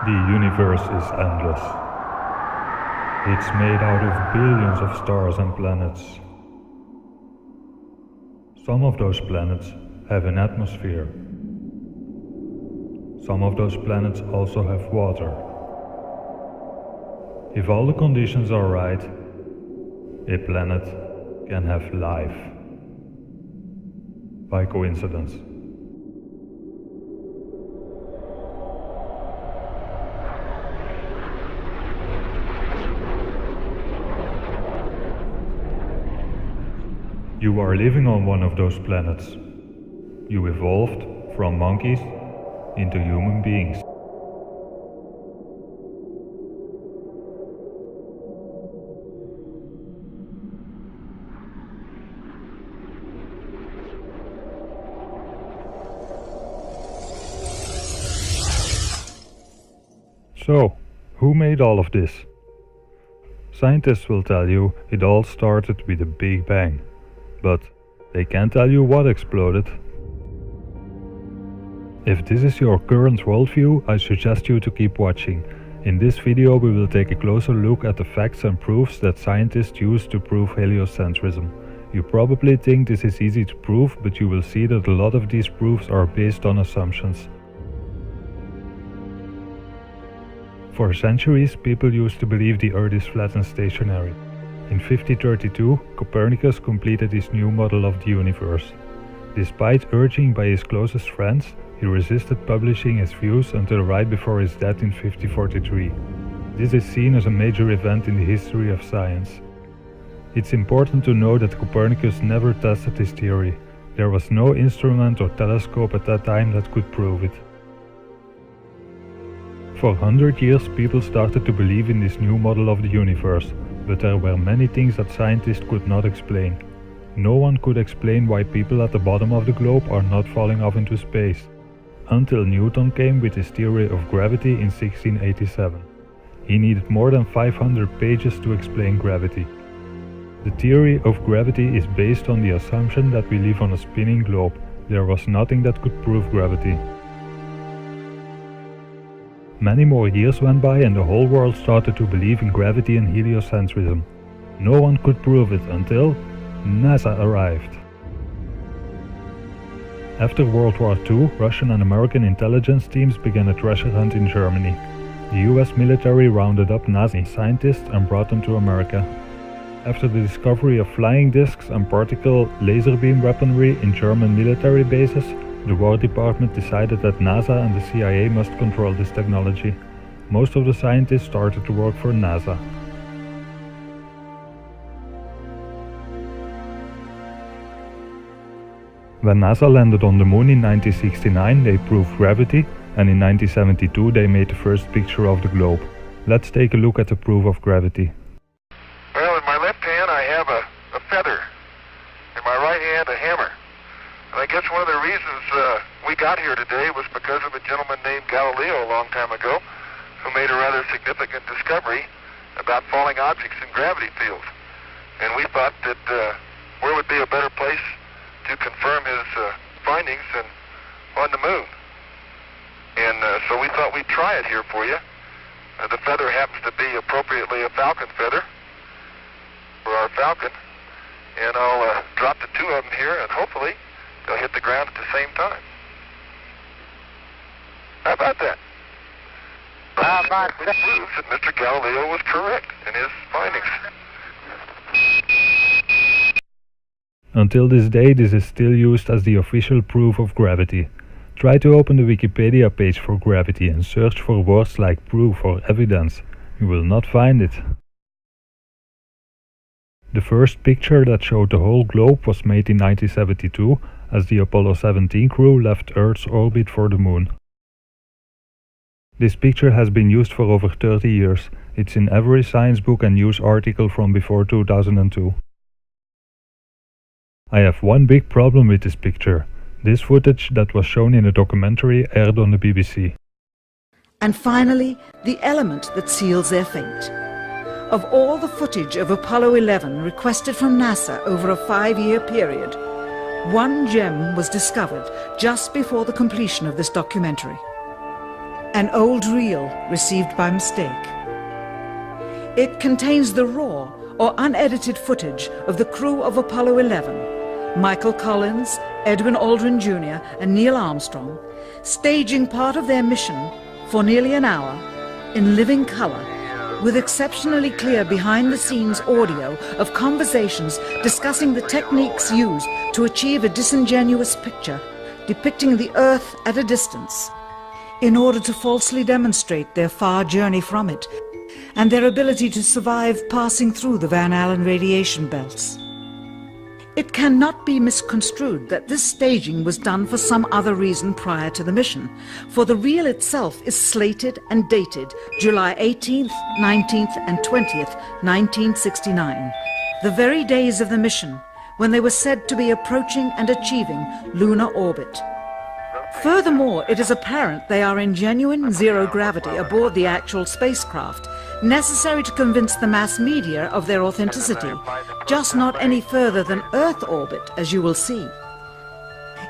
The universe is endless. It's made out of billions of stars and planets. Some of those planets have an atmosphere. Some of those planets also have water. If all the conditions are right, a planet can have life. By coincidence. You are living on one of those planets. You evolved from monkeys into human beings. So, who made all of this? Scientists will tell you it all started with a Big Bang, but they can't tell you what exploded. If this is your current worldview, I suggest you to keep watching. In this video we will take a closer look at the facts and proofs that scientists use to prove heliocentrism. You probably think this is easy to prove, but you will see that a lot of these proofs are based on assumptions. For centuries, people used to believe the Earth is flat and stationary. In 1532, Copernicus completed his new model of the universe. Despite urging by his closest friends, he resisted publishing his views until right before his death in 1543. This is seen as a major event in the history of science. It's important to know that Copernicus never tested his theory. There was no instrument or telescope at that time that could prove it. For 100 years, people started to believe in this new model of the universe, but there were many things that scientists could not explain. No one could explain why people at the bottom of the globe are not falling off into space, until Newton came with his theory of gravity in 1687. He needed more than 500 pages to explain gravity. The theory of gravity is based on the assumption that we live on a spinning globe. There was nothing that could prove gravity. Many more years went by and the whole world started to believe in gravity and heliocentrism. No one could prove it until NASA arrived. After World War II, Russian and American intelligence teams began a treasure hunt in Germany. The US military rounded up NASA scientists and brought them to America. After the discovery of flying discs and particle laser beam weaponry in German military bases, the War Department decided that NASA and the CIA must control this technology. Most of the scientists started to work for NASA. When NASA landed on the moon in 1969, they proved gravity, and in 1972 they made the first picture of the globe. Let's take a look at the proof of gravity. Well, in my left hand I have a feather, in my right hand a hammer. And I guess one of the reasons we got here today was because of a gentleman named Galileo a long time ago, who made a rather significant discovery about falling objects in gravity fields. And we thought that where would be a better place to confirm his findings than on the moon. And so we thought we'd try it here for you. The feather happens to be appropriately a falcon feather for our falcon. And I'll drop the two of them here, and hopefully they'll hit the ground at the same time. How about that? It proves that Mr. Galileo was correct in his findings. Until this day, this is still used as the official proof of gravity. Try to open the Wikipedia page for gravity and search for words like proof or evidence. You will not find it. The first picture that showed the whole globe was made in 1972 as the Apollo 17 crew left Earth's orbit for the moon. This picture has been used for over 30 years. It's in every science book and news article from before 2002. I have one big problem with this picture. This footage that was shown in a documentary aired on the BBC. And finally, the element that seals their fate. Of all the footage of Apollo 11 requested from NASA over a 5-year period, one gem was discovered just before the completion of this documentary. an old reel received by mistake. It contains the raw or unedited footage of the crew of Apollo 11, Michael Collins, Edwin Aldrin Jr. and Neil Armstrong, staging part of their mission for nearly an hour in living color, with exceptionally clear behind-the-scenes audio of conversations discussing the techniques used to achieve a disingenuous picture depicting the Earth at a distance, in order to falsely demonstrate their far journey from it and their ability to survive passing through the Van Allen radiation belts. It cannot be misconstrued that this staging was done for some other reason prior to the mission, for the reel itself is slated and dated July 18th, 19th and 20th, 1969, the very days of the mission when they were said to be approaching and achieving lunar orbit. Furthermore, it is apparent they are in genuine zero gravity aboard the actual spacecraft, necessary to convince the mass media of their authenticity, just not any further than Earth orbit, as you will see.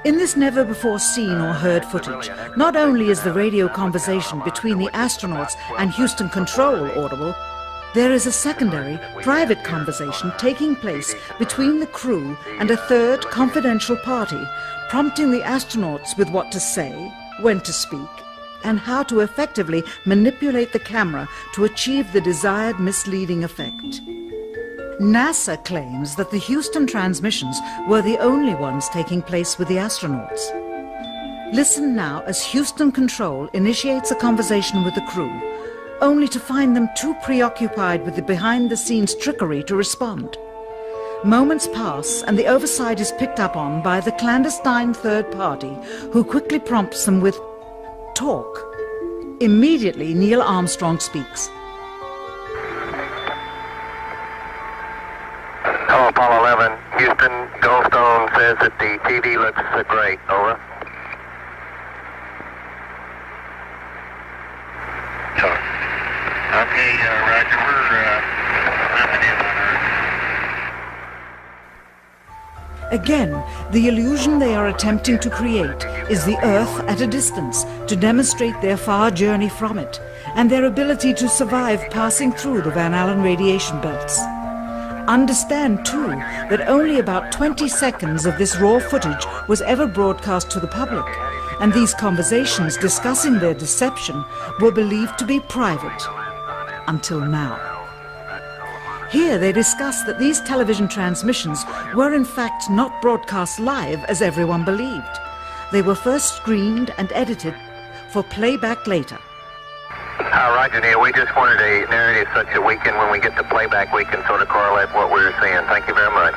In this never-before-seen or heard footage, not only is the radio conversation between the astronauts and Houston Control audible, there is a secondary, private conversation taking place between the crew and a third confidential party, prompting the astronauts with what to say, when to speak, and how to effectively manipulate the camera to achieve the desired misleading effect. NASA claims that the Houston transmissions were the only ones taking place with the astronauts. Listen now as Houston Control initiates a conversation with the crew, only to find them too preoccupied with the behind-the-scenes trickery to respond. Moments pass and the oversight is picked up on by the clandestine third party, who quickly prompts them with talk. Immediately, Neil Armstrong speaks. Hello, Apollo 11. Houston, Goldstone says that the TV looks great. Over. Okay, Roger, we're coming in on Earth. Again, the illusion they are attempting to create is the Earth at a distance to demonstrate their far journey from it and their ability to survive passing through the Van Allen radiation belts. Understand, too, that only about 20 seconds of this raw footage was ever broadcast to the public, and these conversations discussing their deception were believed to be private, until now. Here they discuss that these television transmissions were in fact not broadcast live as everyone believed. They were first screened and edited for playback later. Roger, Neil, we just wanted a narrative such that we can, when we get the playback, we can sort of correlate what we were seeing. Thank you very much.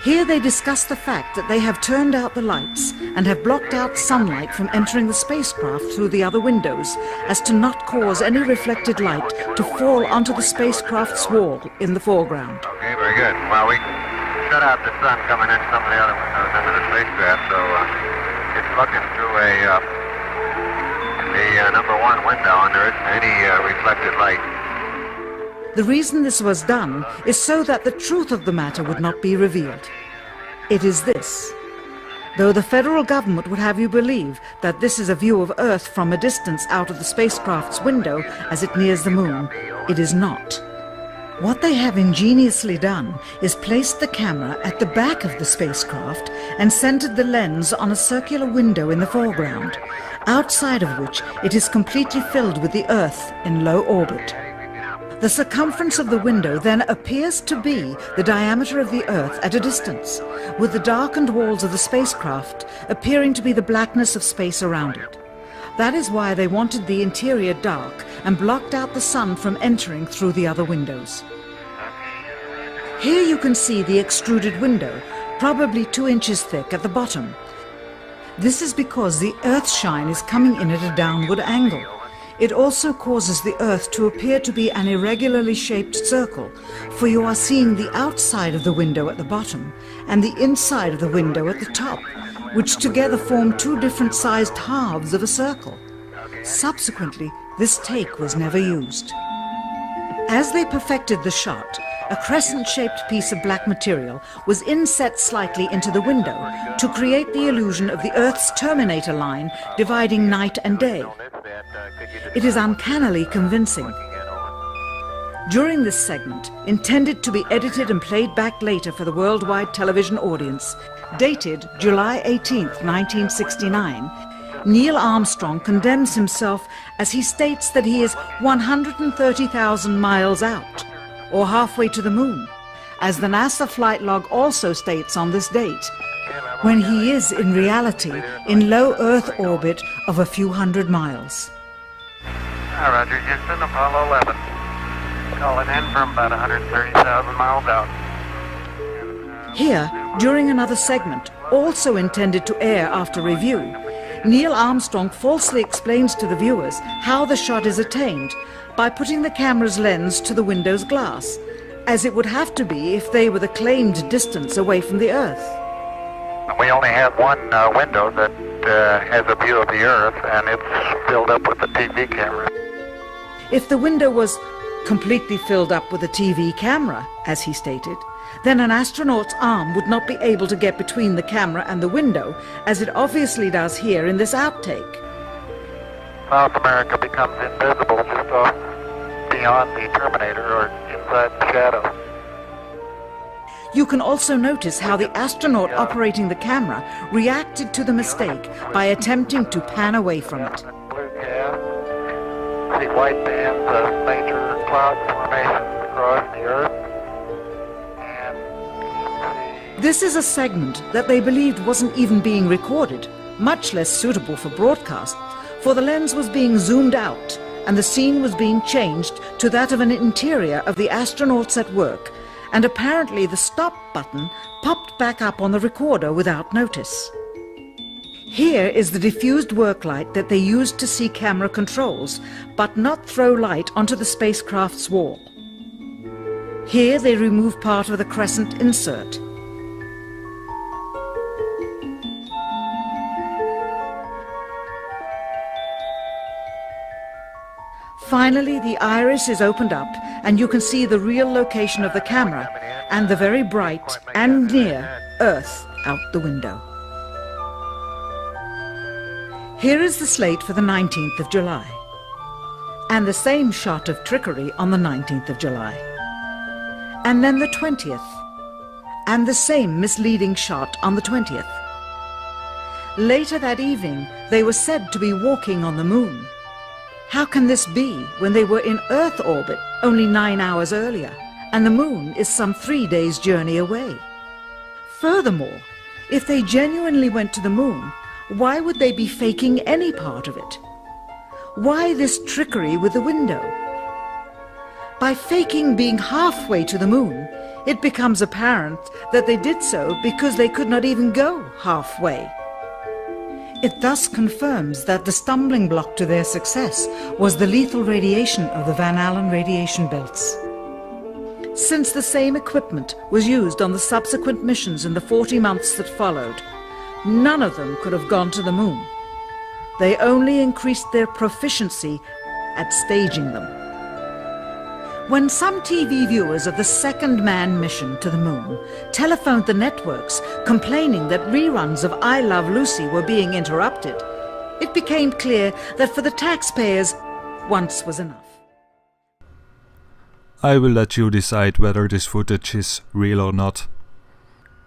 Here they discuss the fact that they have turned out the lights and have blocked out sunlight from entering the spacecraft through the other windows, as to not cause any reflected light to fall onto the spacecraft's wall in the foreground. Okay, very good. Well, we shut out the sun coming in some of the other windows into the spacecraft, so it's looking through the number one window, and there isn't any reflected light. The reason this was done is so that the truth of the matter would not be revealed. It is this. Though the federal government would have you believe that this is a view of Earth from a distance out of the spacecraft's window as it nears the moon, it is not. What they have ingeniously done is placed the camera at the back of the spacecraft and centered the lens on a circular window in the foreground, outside of which it is completely filled with the Earth in low orbit. The circumference of the window then appears to be the diameter of the Earth at a distance, with the darkened walls of the spacecraft appearing to be the blackness of space around it. That is why they wanted the interior dark and blocked out the sun from entering through the other windows. Here you can see the extruded window, probably 2 inches thick at the bottom. This is because the Earth's shine is coming in at a downward angle. It also causes the Earth to appear to be an irregularly shaped circle, for you are seeing the outside of the window at the bottom and the inside of the window at the top, which together form 2 different sized halves of a circle. Subsequently, this take was never used. As they perfected the shot, a crescent-shaped piece of black material was inset slightly into the window to create the illusion of the Earth's terminator line dividing night and day. It is uncannily convincing. During this segment, intended to be edited and played back later for the worldwide television audience, dated July 18, 1969, Neil Armstrong condemns himself as he states that he is 130,000 miles out, or halfway to the moon, as the NASA flight log also states on this date, when he is in reality in low Earth orbit of a few hundred miles. Hi, Roger, Houston, Apollo 11. Calling in from about 130,000 miles out. Here, during another segment, also intended to air after review, Neil Armstrong falsely explains to the viewers how the shot is attained by putting the camera's lens to the window's glass, as it would have to be if they were the claimed distance away from the Earth. We only have one window that has a view of the Earth, and it's filled up with the TV camera. If the window was completely filled up with a TV camera, as he stated, then an astronaut's arm would not be able to get between the camera and the window, as it obviously does here in this outtake. South America becomes invisible just off beyond the Terminator or inside the shadow. You can also notice how the astronaut operating the camera reacted to the mistake by attempting to pan away from it. Blue gas, see white bands of major cloud formations across the Earth. This is a segment that they believed wasn't even being recorded, much less suitable for broadcast, for the lens was being zoomed out and the scene was being changed to that of an interior of the astronauts at work, and apparently the stop button popped back up on the recorder without notice. Here is the diffused work light that they used to see camera controls, but not throw light onto the spacecraft's wall. Here they remove part of the crescent insert. Finally, the iris is opened up and you can see the real location of the camera and the very bright and near Earth out the window. Here is the slate for the 19th of July, and the same shot of trickery on the 19th of July, and then the 20th, and the same misleading shot on the 20th. Later that evening, they were said to be walking on the moon. How can this be when they were in Earth orbit only 9 hours earlier, and the moon is some 3 days' journey away? Furthermore, if they genuinely went to the moon, why would they be faking any part of it? Why this trickery with the window? By faking being halfway to the moon, it becomes apparent that they did so because they could not even go halfway. It thus confirms that the stumbling block to their success was the lethal radiation of the Van Allen radiation belts. Since the same equipment was used on the subsequent missions in the 40 months that followed, none of them could have gone to the moon. They only increased their proficiency at staging them. When some TV viewers of the second manned mission to the moon telephoned the networks complaining that reruns of I Love Lucy were being interrupted, it became clear that for the taxpayers, once was enough. I will let you decide whether this footage is real or not.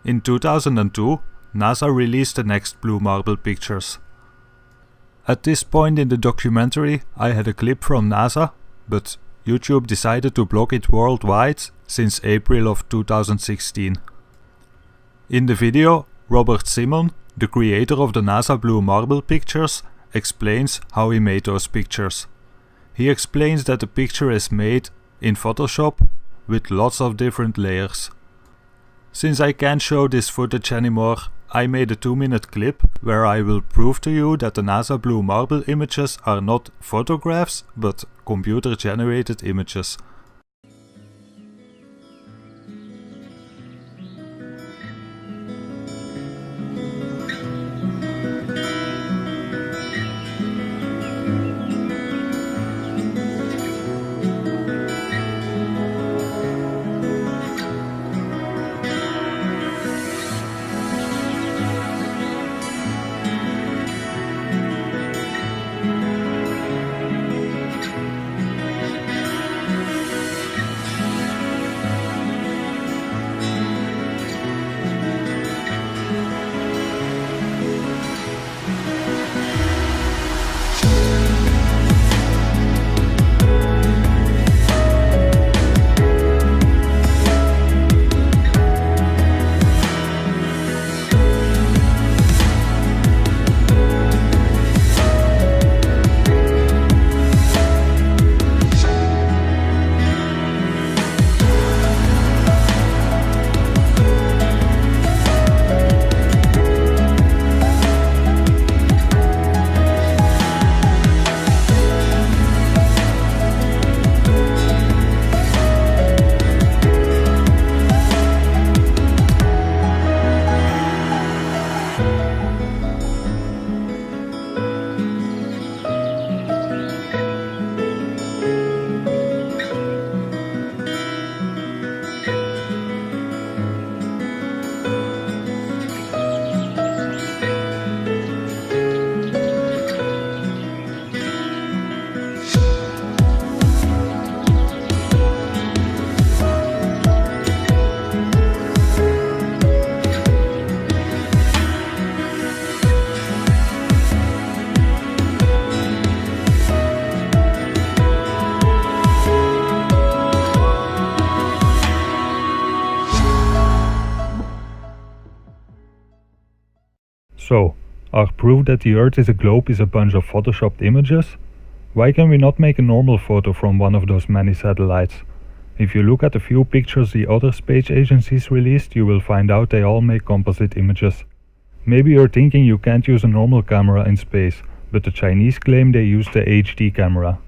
In 2002, NASA released the next Blue Marble pictures. At this point in the documentary, I had a clip from NASA, but YouTube decided to block it worldwide since April of 2016. In the video, Robert Simon, the creator of the NASA Blue Marble pictures, explains how he made those pictures. He explains that the picture is made in Photoshop with lots of different layers. Since I can't show this footage anymore, I made a 2-minute clip where I will prove to you that the NASA Blue Marble images are not photographs but computer-generated images. So, our proof that the Earth is a globe is a bunch of photoshopped images? Why can we not make a normal photo from one of those many satellites? If you look at a few pictures the other space agencies released, you will find out they all make composite images. Maybe you're thinking you can't use a normal camera in space, but the Chinese claim they use the HD camera.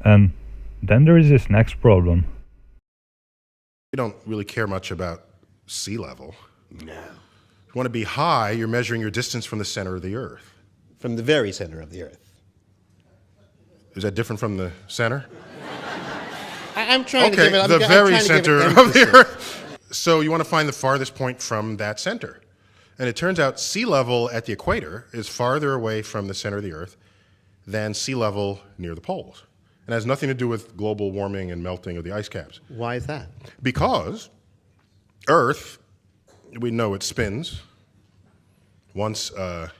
And then there is this next problem. We don't really care much about sea level. No. If you want to be high, you're measuring your distance from the center of the Earth. From the very center of the Earth. Is that different from the center? I'm trying to give it... the very center of the Earth. So you want to find the farthest point from that center. And it turns out sea level at the equator is farther away from the center of the Earth than sea level near the poles. It has nothing to do with global warming and melting of the ice caps. Why is that? Because Earth, we know it spins once a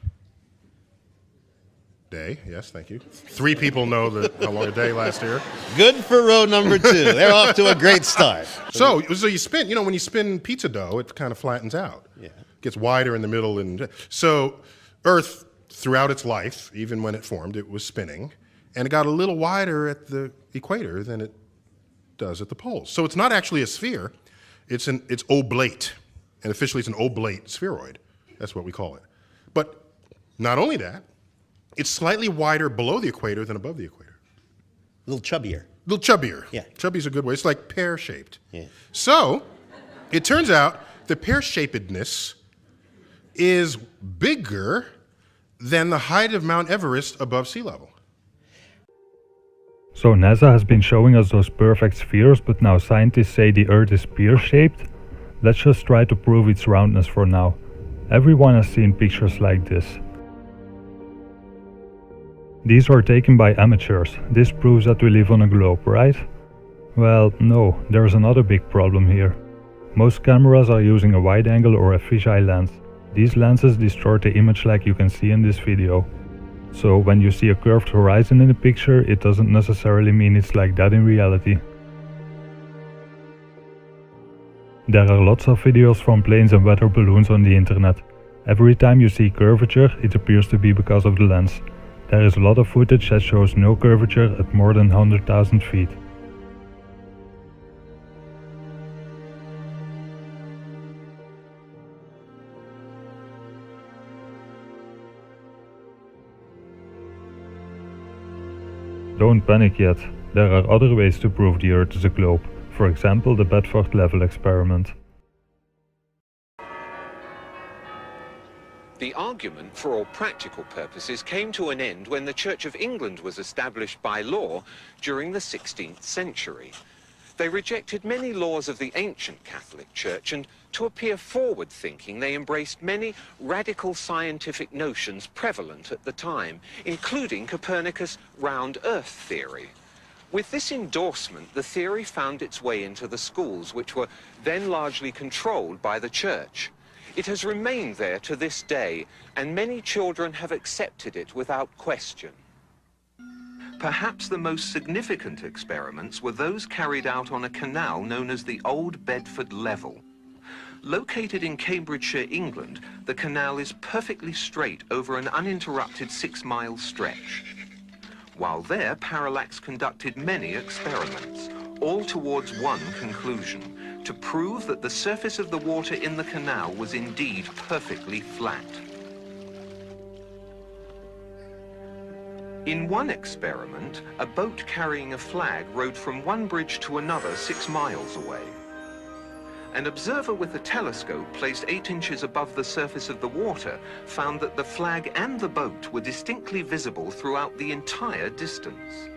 day. Yes, thank you. 3 people know how long a day lasts here. Good for row number 2. They're off to a great start. So you spin, when you spin pizza dough, it kind of flattens out. Yeah. Gets wider in the middle. And so Earth, throughout its life, even when it formed, it was spinning. And it got a little wider at the equator than it does at the poles. So it's not actually a sphere, it's oblate. And officially it's an oblate spheroid. That's what we call it. But not only that, it's slightly wider below the equator than above the equator. A little chubbier. A little chubbier. Yeah. Chubby's a good way. It's like pear-shaped. Yeah. So it turns out the pear-shapedness is bigger than the height of Mount Everest above sea level. So NASA has been showing us those perfect spheres, but now scientists say the Earth is pear-shaped? Let's just try to prove its roundness for now. Everyone has seen pictures like this. These were taken by amateurs. This proves that we live on a globe, right? Well, no, there's another big problem here. Most cameras are using a wide angle or a fisheye lens. These lenses distort the image like you can see in this video. So when you see a curved horizon in a picture, it doesn't necessarily mean it's like that in reality. There are lots of videos from planes and weather balloons on the internet. Every time you see curvature, it appears to be because of the lens. There is a lot of footage that shows no curvature at more than 100,000 feet. Don't panic yet. There are other ways to prove the Earth is a globe. For example, the Bedford Level experiment. The argument, for all practical purposes, came to an end when the Church of England was established by law during the 16th century. They rejected many laws of the ancient Catholic Church, and to appear forward-thinking, they embraced many radical scientific notions prevalent at the time, including Copernicus' round Earth theory. With this endorsement, the theory found its way into the schools, which were then largely controlled by the Church. It has remained there to this day, and many children have accepted it without question. Perhaps the most significant experiments were those carried out on a canal known as the Old Bedford Level. Located in Cambridgeshire, England, the canal is perfectly straight over an uninterrupted 6-mile stretch. While there, Parallax conducted many experiments, all towards one conclusion: to prove that the surface of the water in the canal was indeed perfectly flat. In one experiment, a boat carrying a flag rowed from one bridge to another 6 miles away. An observer with a telescope placed 8 inches above the surface of the water found that the flag and the boat were distinctly visible throughout the entire distance.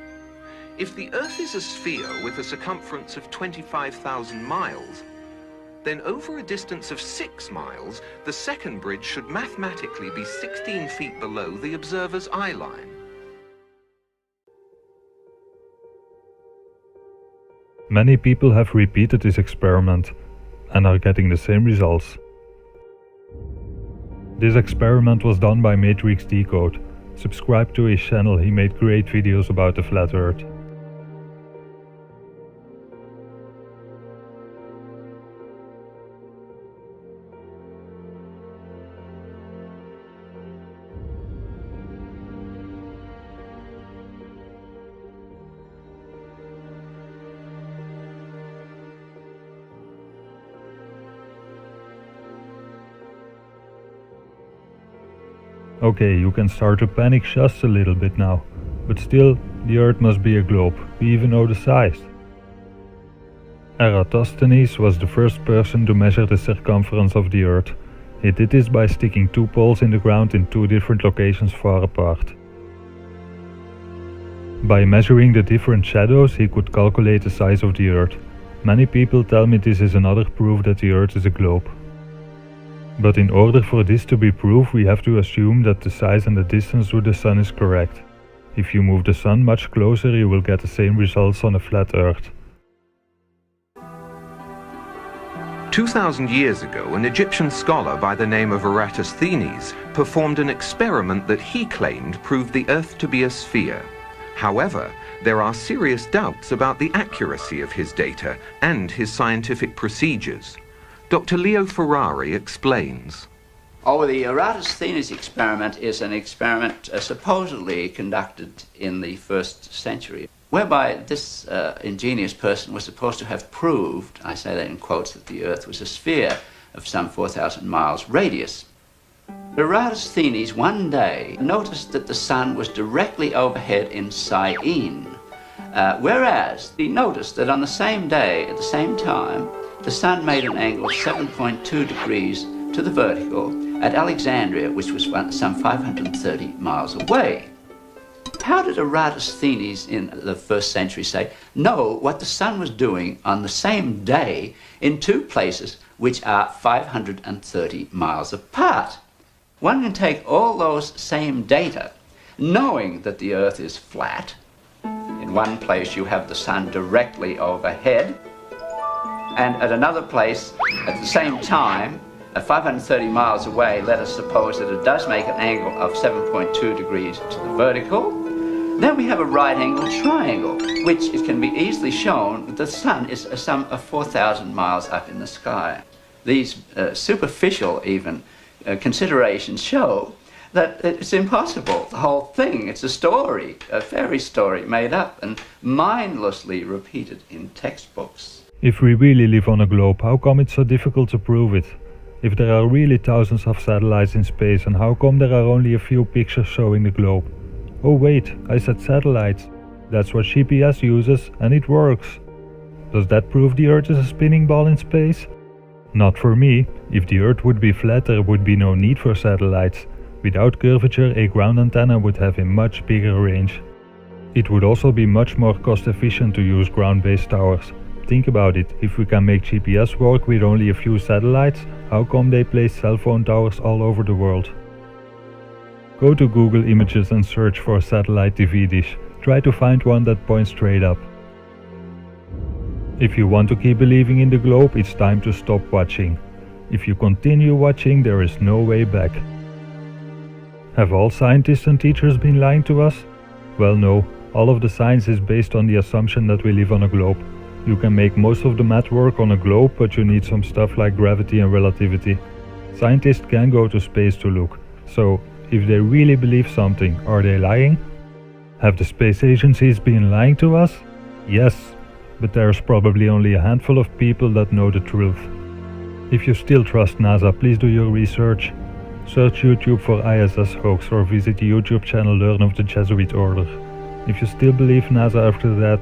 If the Earth is a sphere with a circumference of 25,000 miles, then over a distance of 6 miles, the second bridge should mathematically be 16 feet below the observer's eye line. Many people have repeated this experiment and are getting the same results. This experiment was done by Matrix Decode. Subscribe to his channel, he made great videos about the flat Earth. Okay, you can start to panic just a little bit now, but still, the Earth must be a globe. We even know the size. Eratosthenes was the first person to measure the circumference of the Earth. He did this by sticking 2 poles in the ground in 2 different locations far apart. By measuring the different shadows, he could calculate the size of the Earth. Many people tell me this is another proof that the Earth is a globe. But in order for this to be proof, we have to assume that the size and the distance to the Sun is correct. If you move the Sun much closer, you will get the same results on a flat Earth. 2,000 years ago, an Egyptian scholar by the name of Eratosthenes performed an experiment that he claimed proved the Earth to be a sphere. However, there are serious doubts about the accuracy of his data and his scientific procedures. Dr. Leo Ferrari explains. Oh, the Eratosthenes experiment is an experiment supposedly conducted in the 1st century, whereby this ingenious person was supposed to have proved, I say that in quotes, that the Earth was a sphere of some 4,000 miles radius. Eratosthenes one day noticed that the Sun was directly overhead in Syene, whereas he noticed that on the same day, at the same time, the Sun made an angle of 7.2 degrees to the vertical at Alexandria, which was some 530 miles away. How did Eratosthenes in the 1st century know what the Sun was doing on the same day in 2 places which are 530 miles apart? One can take all those same data, knowing that the Earth is flat. In one place you have the Sun directly overhead, and at another place, at the same time, at 530 miles away, let us suppose that it does make an angle of 7.2 degrees to the vertical. Then we have a right-angled triangle, which it can be easily shown that the Sun is some 4,000 miles up in the sky. These superficial, even, considerations show that it's impossible. The whole thing, it's a story, a fairy story made up and mindlessly repeated in textbooks. If we really live on a globe, how come it's so difficult to prove it? If there are really thousands of satellites in space, and how come there are only a few pictures showing the globe? Oh wait, I said satellites. That's what GPS uses, and it works. Does that prove the Earth is a spinning ball in space? Not for me. If the Earth would be flat, there would be no need for satellites. Without curvature, a ground antenna would have a much bigger range. It would also be much more cost efficient to use ground-based towers. Think about it, if we can make GPS work with only a few satellites, how come they place cell phone towers all over the world? Go to Google Images and search for a satellite TV dish. Try to find one that points straight up. If you want to keep believing in the globe, it's time to stop watching. If you continue watching, there is no way back. Have all scientists and teachers been lying to us? Well, no. All of the science is based on the assumption that we live on a globe. You can make most of the math work on a globe, but you need some stuff like gravity and relativity. Scientists can go to space to look. So, if they really believe something, are they lying? Have the space agencies been lying to us? Yes, but there's probably only a handful of people that know the truth. If you still trust NASA, please do your research. Search YouTube for ISS hoax or visit the YouTube channel Learn of the Jesuit Order. If you still believe NASA after that,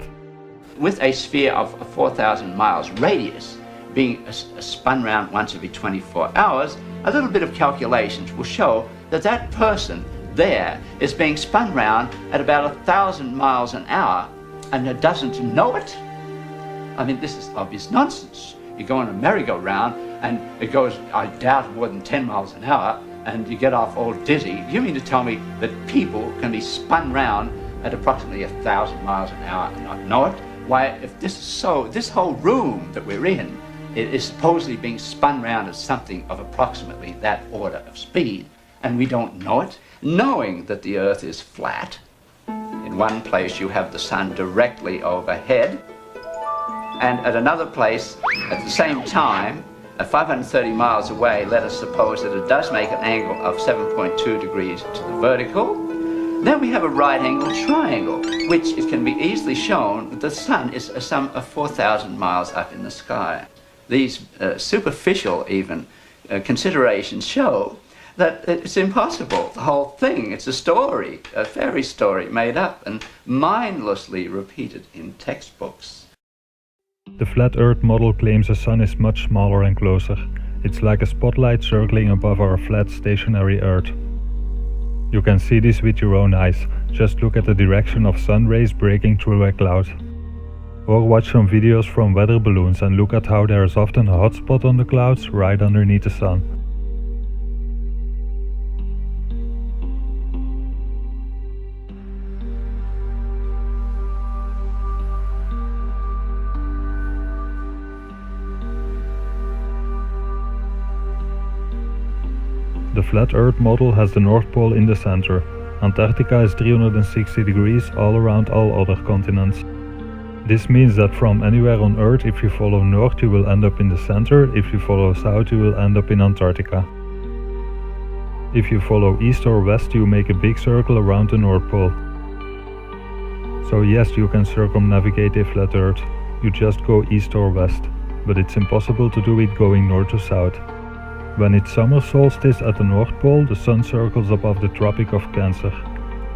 with a sphere of 4,000 miles radius being spun round once every 24 hours, a little bit of calculations will show that that person there is being spun round at about 1,000 miles an hour and it doesn't know it. I mean, this is obvious nonsense. You go on a merry-go-round and it goes, I doubt, more than 10 miles an hour and you get off all dizzy. You mean to tell me that people can be spun round at approximately 1,000 miles an hour and not know it? Why, if this is so, this whole room that we're in is supposedly being spun round at something of approximately that order of speed, and we don't know it, knowing that the Earth is flat. In one place you have the Sun directly overhead, and at another place, at the same time, at 530 miles away, let us suppose that it does make an angle of 7.2 degrees to the vertical. Then we have a right-angled triangle, which it can be easily shown that the Sun is some 4,000 miles up in the sky. These superficial, even, considerations show that it's impossible. The whole thing, it's a story, a fairy story made up and mindlessly repeated in textbooks. The flat Earth model claims the Sun is much smaller and closer. It's like a spotlight circling above our flat stationary Earth. You can see this with your own eyes. Just look at the direction of sun rays breaking through a cloud. Or watch some videos from weather balloons and look at how there is often a hot spot on the clouds right underneath the sun. The flat Earth model has the North Pole in the center. Antarctica is 360 degrees all around all other continents. This means that from anywhere on Earth, if you follow north you will end up in the center, if you follow south you will end up in Antarctica. If you follow east or west you make a big circle around the North Pole. So yes, you can circumnavigate a flat Earth, you just go east or west, but it's impossible to do it going north to south. When it's summer solstice at the North Pole, the sun circles above the Tropic of Cancer.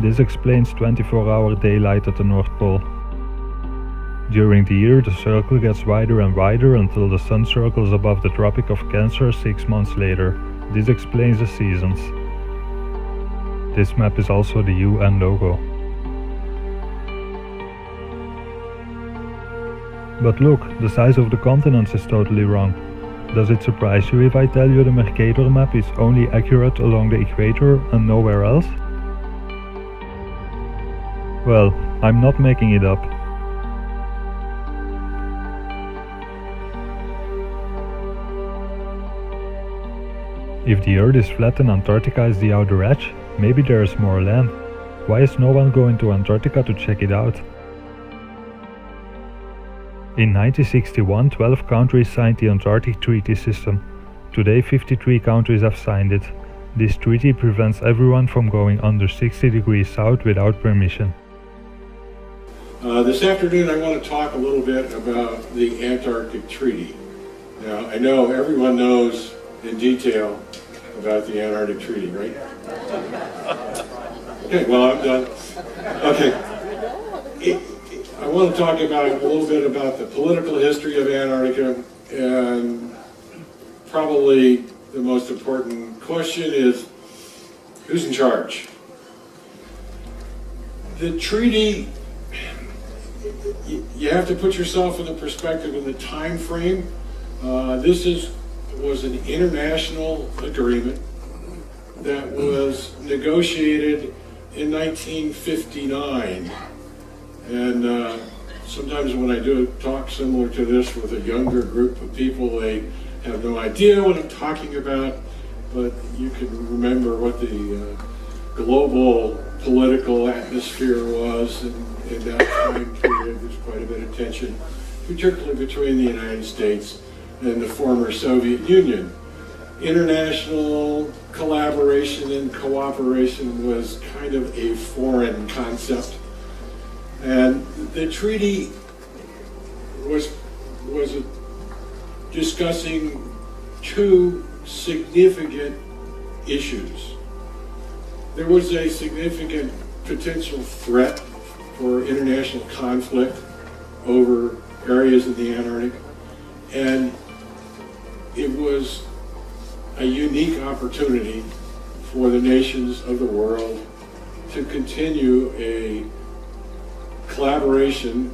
This explains 24-hour daylight at the North Pole. During the year, the circle gets wider and wider until the sun circles above the Tropic of Cancer 6 months later. This explains the seasons. This map is also the UN logo. But look, the size of the continents is totally wrong. Does it surprise you if I tell you the Mercator map is only accurate along the equator and nowhere else? Well, I'm not making it up. If the Earth is flat and Antarctica is the outer edge, maybe there is more land. Why is no one going to Antarctica to check it out? In 1961, 12 countries signed the Antarctic Treaty System. Today 53 countries have signed it. This treaty prevents everyone from going under 60 degrees south without permission. This afternoon I want to talk a little bit about the Antarctic Treaty. Now, I know everyone knows in detail about the Antarctic Treaty, right? Okay, well, I'm done. Okay. I want to talk about a little bit about the political history of Antarctica, and probably the most important question is, who's in charge? The treaty, you have to put yourself in the perspective of the time frame. This was an international agreement that was negotiated in 1959. And sometimes when I do a talk similar to this with a younger group of people, they have no idea what I'm talking about, but you can remember what the global political atmosphere was in that time period. There's quite a bit of tension, particularly between the United States and the former Soviet Union. International collaboration and cooperation was kind of a foreign concept. And the treaty was discussing two significant issues. There was a significant potential threat for international conflict over areas of the Antarctic, and it was a unique opportunity for the nations of the world to continue a collaboration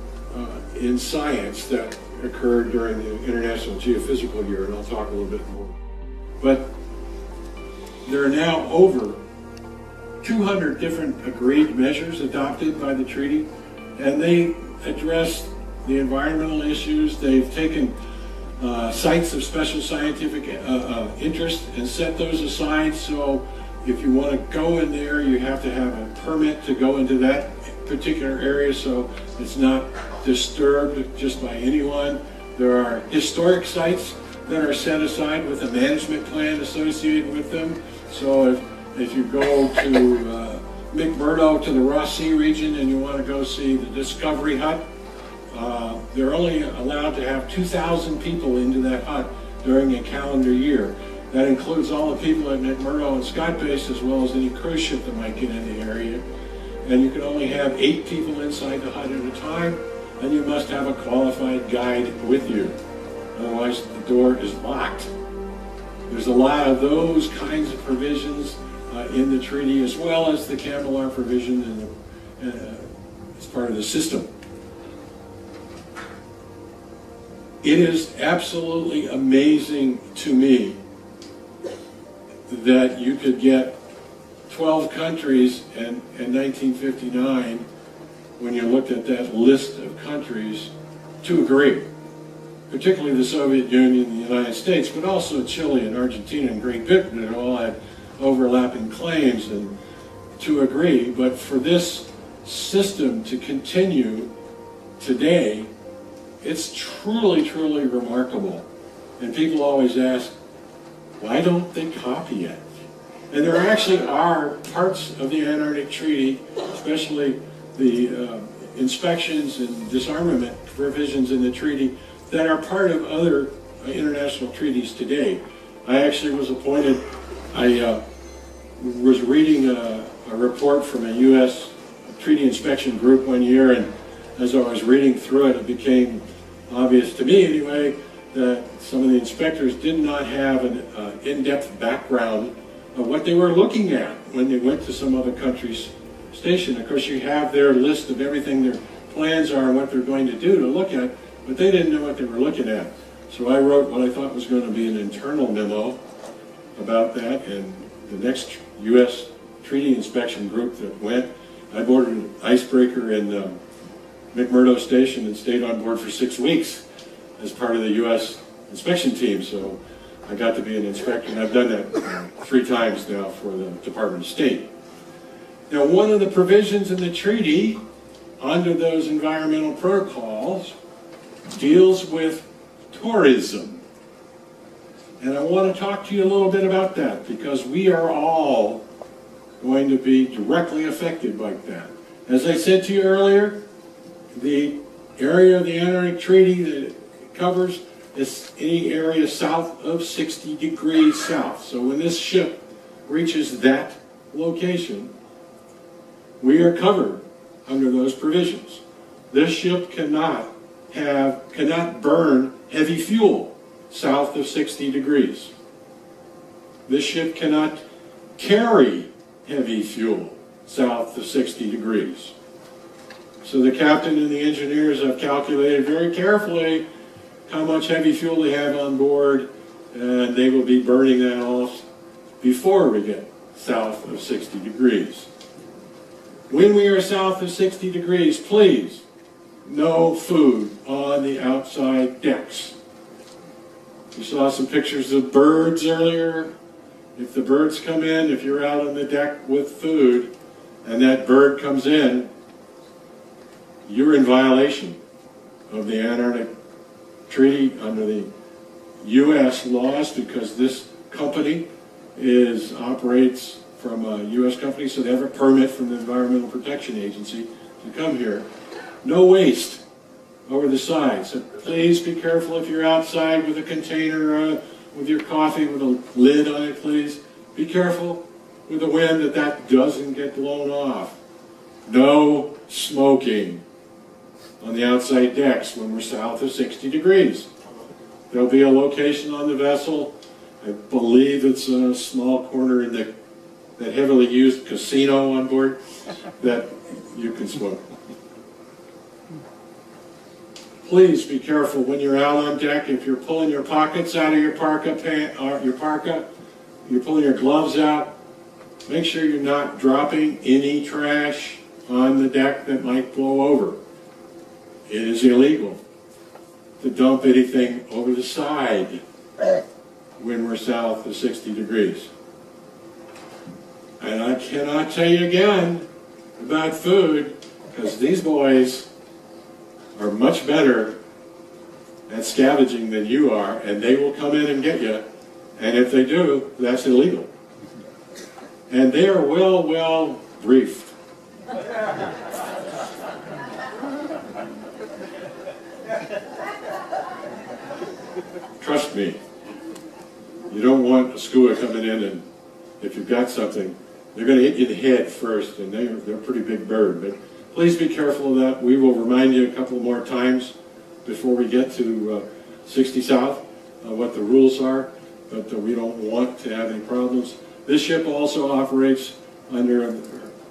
in science that occurred during the International Geophysical Year, and I'll talk a little bit more. But there are now over 200 different agreed measures adopted by the treaty, and they address the environmental issues. They've taken sites of special scientific interest and set those aside, so if you want to go in there, you have to have a permit to go into that particular area, so it's not disturbed just by anyone. There are historic sites that are set aside with a management plan associated with them. So if you go to McMurdo, to the Ross Sea region, and you want to go see the Discovery Hut, they're only allowed to have 2,000 people into that hut during a calendar year. That includes all the people at McMurdo and Scott Base, as well as any cruise ship that might get in the area. And you can only have 8 people inside the hut at a time, and you must have a qualified guide with you. Otherwise, the door is locked. There's a lot of those kinds of provisions in the treaty, as well as the Kandahar provision as part of the system. It is absolutely amazing to me that you could get 12 countries in 1959, when you looked at that list of countries, to agree. Particularly the Soviet Union and the United States, but also Chile and Argentina and Great Britain, that all had overlapping claims, and to agree. But for this system to continue today, it's truly, truly remarkable. And people always ask, why don't they copy it? And there actually are parts of the Antarctic Treaty, especially the inspections and disarmament provisions in the treaty, that are part of other international treaties today. I actually was appointed, I was reading a report from a U.S. treaty inspection group one year, and as I was reading through it, it became obvious to me anyway, that some of the inspectors did not have an in-depth background of what they were looking at when they went to some other country's station. Of course, you have their list of everything their plans are and what they're going to do to look at, but they didn't know what they were looking at. So I wrote what I thought was going to be an internal memo about that, and the next U.S. treaty inspection group that went, I boarded an icebreaker in McMurdo Station and stayed on board for 6 weeks as part of the U.S. inspection team. So I got to be an inspector, and I've done that 3 times now for the Department of State. Now, one of the provisions in the treaty under those environmental protocols deals with tourism. And I want to talk to you a little bit about that, because we are all going to be directly affected by that. As I said to you earlier, the area of the Antarctic Treaty that it covers is any area south of 60 degrees south. So when this ship reaches that location, we are covered under those provisions. This ship cannot burn heavy fuel south of 60 degrees. This ship cannot carry heavy fuel south of 60 degrees. So the captain and the engineers have calculated very carefully how much heavy fuel they have on board, and they will be burning that off before we get south of 60 degrees. When we are south of 60 degrees, please, no food on the outside decks. You saw some pictures of birds earlier. If the birds come in, if you're out on the deck with food, and that bird comes in, you're in violation of the Antarctic Treaty under the U.S. laws, because this company operates from a U.S. company, so they have a permit from the Environmental Protection Agency to come here. No waste over the side. So please be careful if you're outside with a container with your coffee with a lid on it, please. Be careful with the wind that doesn't get blown off. No smoking on the outside decks when we're south of 60 degrees. There'll be a location on the vessel. I believe it's a small corner in that heavily used casino on board that you can smoke. Please be careful when you're out on deck. If you're pulling your pockets out of your parka, you're pulling your gloves out, make sure you're not dropping any trash on the deck that might blow over. It is illegal to dump anything over the side when we're south of 60 degrees. And I cannot tell you again about food, because these boys are much better at scavenging than you are, and they will come in and get you, and if they do, that's illegal. And they are well briefed. Trust me. You don't want a skua coming in, and if you've got something, they're going to hit you in the head first, and they're a pretty big bird. But please be careful of that. We will remind you a couple more times before we get to 60 South what the rules are, but we don't want to have any problems. This ship also operates under a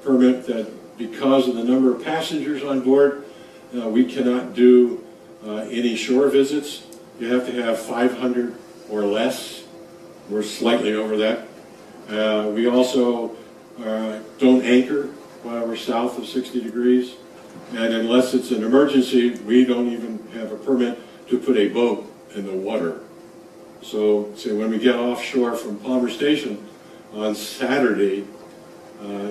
permit that because of the number of passengers on board, we cannot do any shore visits. You have to have 500 or less. We're slightly over that. We also don't anchor while we're south of 60 degrees. And unless it's an emergency, we don't even have a permit to put a boat in the water. So when we get offshore from Palmer Station on Saturday,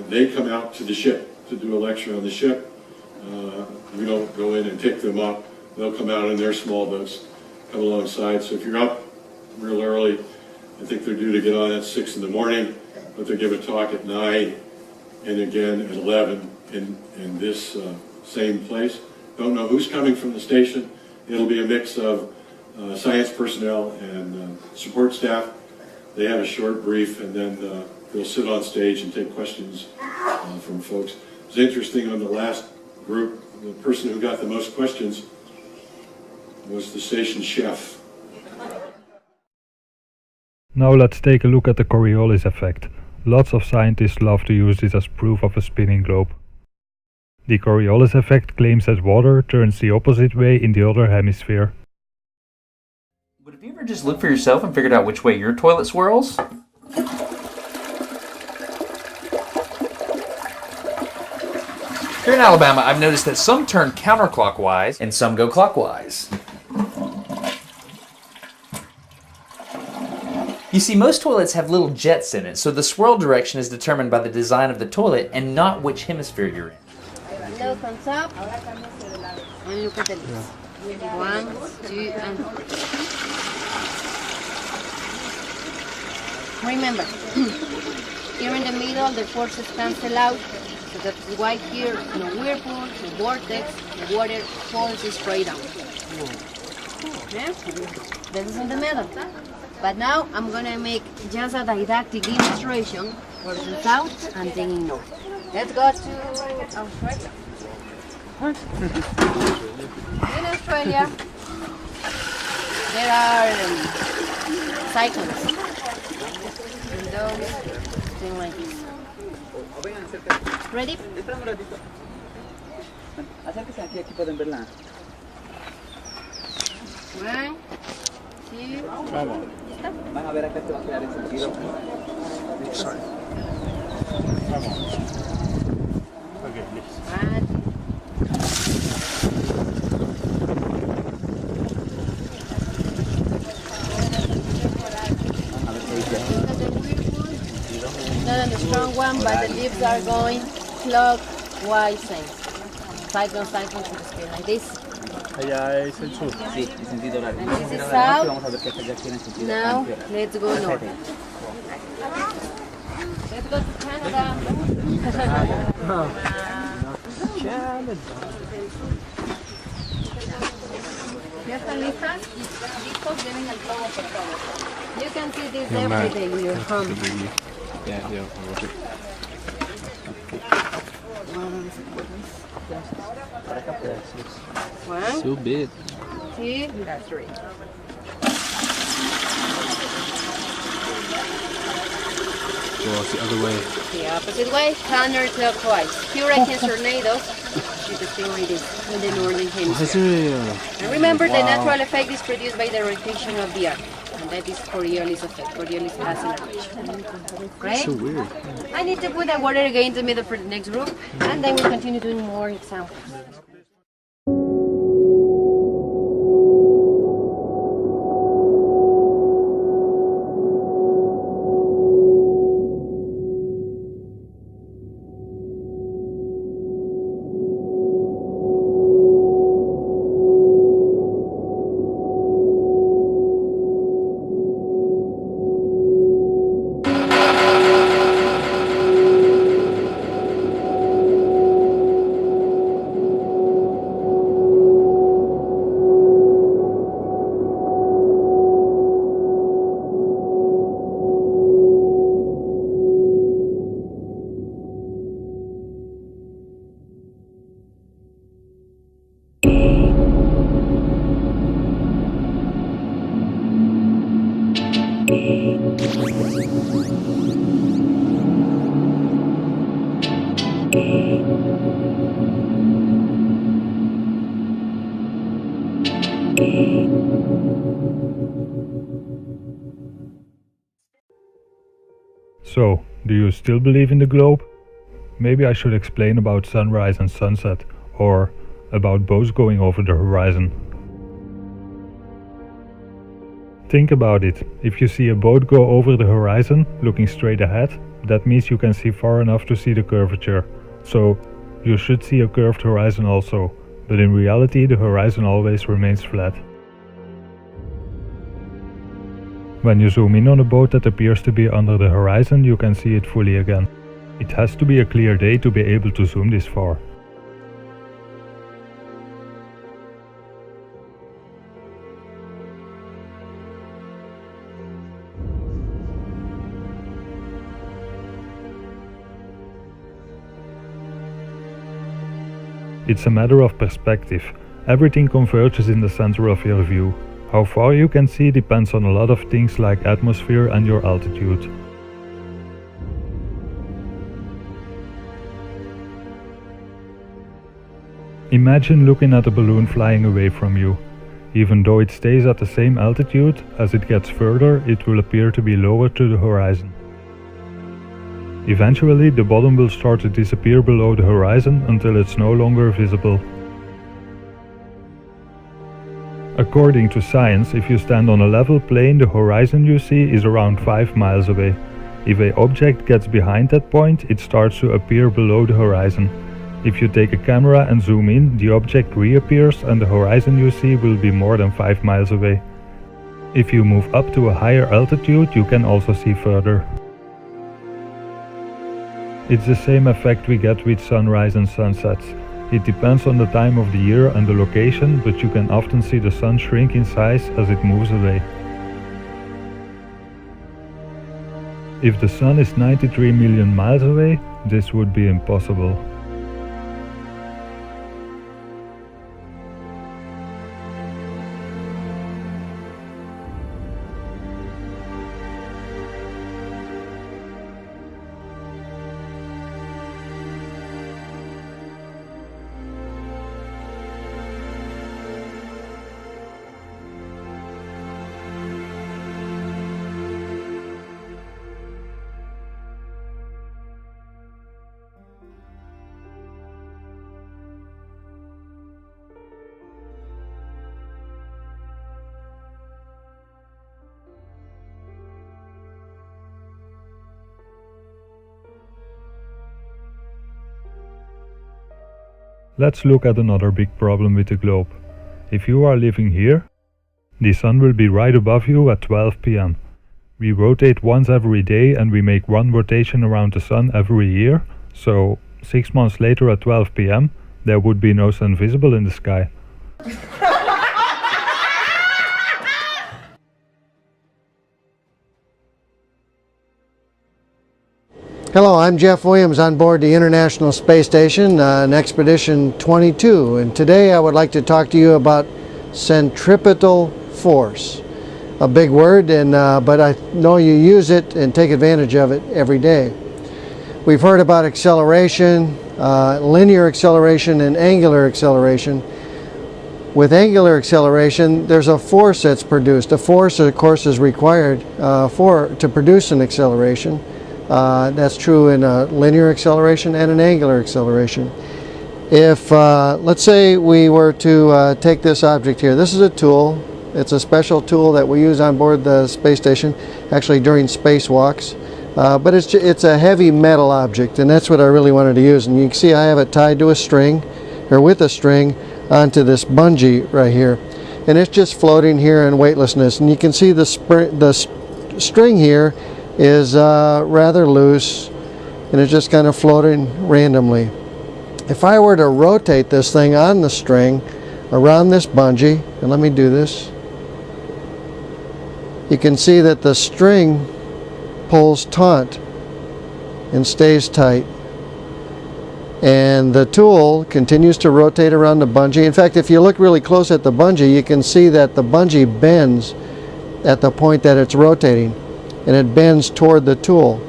they come out to the ship to do a lecture on the ship. We don't go in and pick them up. They'll come out in their small boats, come alongside. So if you're up real early, I think they're due to get on at 6 in the morning, but they give a talk at 9 and again at 11 in this same place. Don't know who's coming from the station. It'll be a mix of science personnel and support staff. They have a short brief, and then they'll sit on stage and take questions from folks. It's interesting on the last group, the person who got the most questions was the station chef. Now let's take a look at the Coriolis effect. Lots of scientists love to use this as proof of a spinning globe. The Coriolis effect claims that water turns the opposite way in the other hemisphere. But have you ever just looked for yourself and figured out which way your toilet swirls? Here in Alabama, I've noticed that some turn counterclockwise and some go clockwise. You see, most toilets have little jets in it, so the swirl direction is determined by the design of the toilet and not which hemisphere you're in. Look on top and look at the lips. 1, 2, and 3. Remember, here in the middle, the forces cancel out, so that's why here, no whirlpool, no vortex, the water falls straight down. Okay? This is in the middle. But now I'm going to make just a didactic demonstration for the south and then north. Let's go to Australia. In Australia, there are cyclones. And those things like this. Ready? One, two, Van a ver acá que va a quedar en sentido. Sorry. Okay, not the strong one, but the leaves are going clockwise. Cyclone, cyclone to the speed like this. Allá es el sur. Sí, en sentido horario. This is south. Vamos a ver que allá tiene sentido. Now, let's go north. Let's go to Canada. ¿Ya están listas? Listos, vienen al globo, por favor. You can see this every day with your home. Yeah. One, so big. 2, 3. Go the other way. The opposite way, counterclockwise. Hurricanes, tornadoes, should spin like this in the northern hemisphere. And remember, the natural effect is produced by the rotation of the Earth. And that is Coriolis effect, Coriolis acceleration. Right? So weird. I need to put the water again in the middle for the next group, and then we'll continue doing more examples. So, do you still believe in the globe? Maybe I should explain about sunrise and sunset, or about boats going over the horizon. Think about it. If you see a boat go over the horizon, looking straight ahead, that means you can see far enough to see the curvature. So, you should see a curved horizon also, but in reality the horizon always remains flat. When you zoom in on a boat that appears to be under the horizon, you can see it fully again. It has to be a clear day to be able to zoom this far. It's a matter of perspective. Everything converges in the center of your view. How far you can see depends on a lot of things like atmosphere and your altitude. Imagine looking at a balloon flying away from you. Even though it stays at the same altitude, as it gets further, it will appear to be lower to the horizon. Eventually, the bottom will start to disappear below the horizon until it's no longer visible. According to science, if you stand on a level plane, the horizon you see is around 5 miles away. If an object gets behind that point, it starts to appear below the horizon. If you take a camera and zoom in, the object reappears and the horizon you see will be more than 5 miles away. If you move up to a higher altitude, you can also see further. It's the same effect we get with sunrise and sunsets. It depends on the time of the year and the location, but you can often see the sun shrink in size as it moves away. If the sun is 93 million miles away, this would be impossible. Let's look at another big problem with the globe. If you are living here, the sun will be right above you at 12 p.m. We rotate once every day and we make one rotation around the sun every year, so 6 months later at 12 p.m. there would be no sun visible in the sky. Hello, I'm Jeff Williams on board the International Space Station, Expedition 22, and today I would like to talk to you about centripetal force. A big word, but I know you use it and take advantage of it every day. We've heard about acceleration, linear acceleration and angular acceleration. With angular acceleration, there's a force that's produced. A force, of course, is required to produce an acceleration. That's true in a linear acceleration and an angular acceleration. If, let's say we were to take this object here. This is a tool. It's a special tool that we use on board the space station, actually during spacewalks. But it's a heavy metal object, and that's what I really wanted to use. And you can see I have it tied to a string, or with a string, onto this bungee right here. And it's just floating here in weightlessness. And you can see the string here is rather loose, and it's just kind of floating randomly. If I were to rotate this thing on the string around this bungee, and let me do this, you can see that the string pulls taut and stays tight, and the tool continues to rotate around the bungee. In fact, if you look really close at the bungee, you can see that the bungee bends at the point that it's rotating, and it bends toward the tool.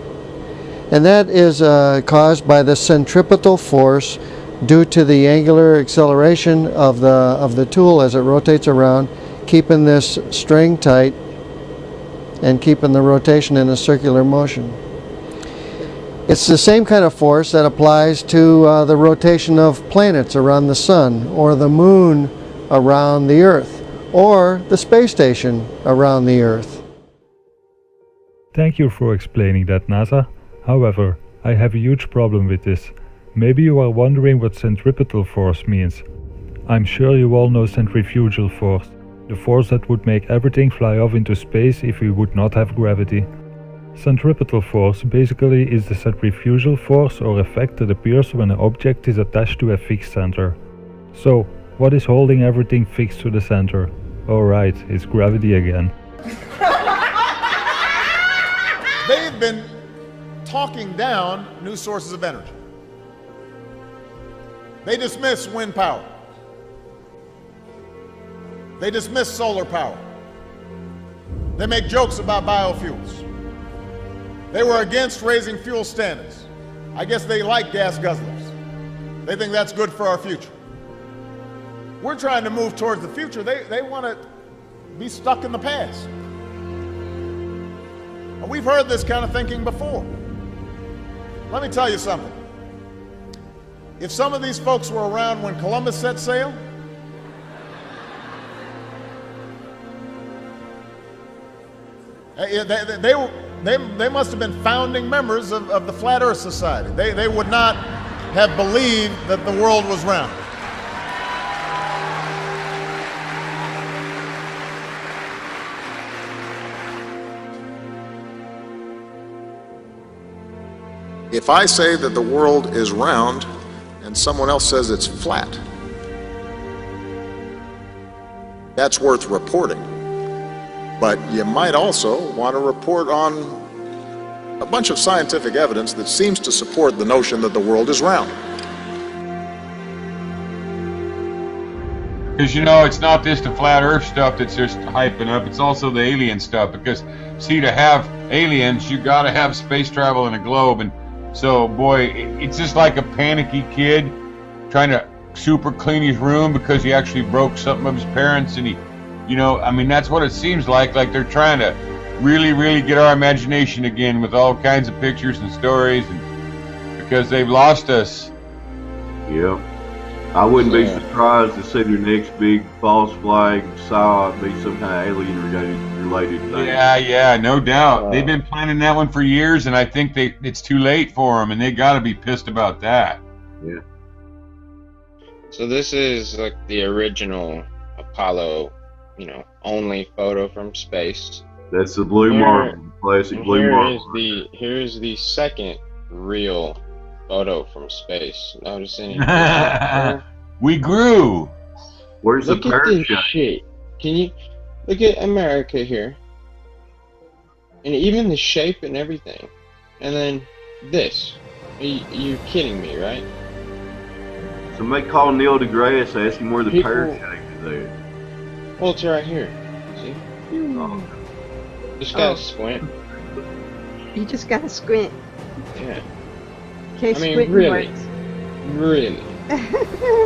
And that is caused by the centripetal force due to the angular acceleration of the tool as it rotates around, keeping this string tight and keeping the rotation in a circular motion. It's the same kind of force that applies to the rotation of planets around the sun, or the moon around the Earth, or the space station around the Earth. Thank you for explaining that, NASA. However, I have a huge problem with this. Maybe you are wondering what centripetal force means. I'm sure you all know centrifugal force, the force that would make everything fly off into space if we would not have gravity. Centripetal force basically is the centrifugal force or effect that appears when an object is attached to a fixed center. So, what is holding everything fixed to the center? Alright, it's gravity again. They've been talking down new sources of energy. They dismiss wind power. They dismiss solar power. They make jokes about biofuels. They were against raising fuel standards. I guess they like gas guzzlers. They think that's good for our future. We're trying to move towards the future. They want to be stuck in the past. And we've heard this kind of thinking before. Let me tell you something. If some of these folks were around when Columbus set sail, they must have been founding members of the Flat Earth Society. They would not have believed that the world was round. If I say that the world is round and someone else says it's flat, that's worth reporting. But you might also want to report on a bunch of scientific evidence that seems to support the notion that the world is round. Because, you know, it's not just the flat earth stuff that's just hyping up, it's also the alien stuff. Because, see, to have aliens, you got to have space travel in a globe. And so, boy, it's just like a panicky kid trying to super clean his room because he actually broke something of his parents, and he, you know, I mean, that's what it seems like they're trying to really, really get our imagination again with all kinds of pictures and stories, and because they've lost us. Yep. I wouldn't be surprised to see their next big false flag saw be some kind of alien-related thing. Yeah, no doubt. They've been planning that one for years, and I think it's too late for them, and they got to be pissed about that. Yeah. So this is like the original Apollo, you know, only photo from space. That's the Blue Marlin, classic Blue Marlin. Here's the second real photo from space. Notice any? We grew. Where's the parachute? Look at this shit. Can you look at America here? And even the shape and everything. And then this. Are you kidding me, right? Somebody call Neil deGrasse, ask him where the parachute is there. Well, it's right here. See? Oh. Just gotta squint. You just gotta squint. Yeah. Okay, I mean, really.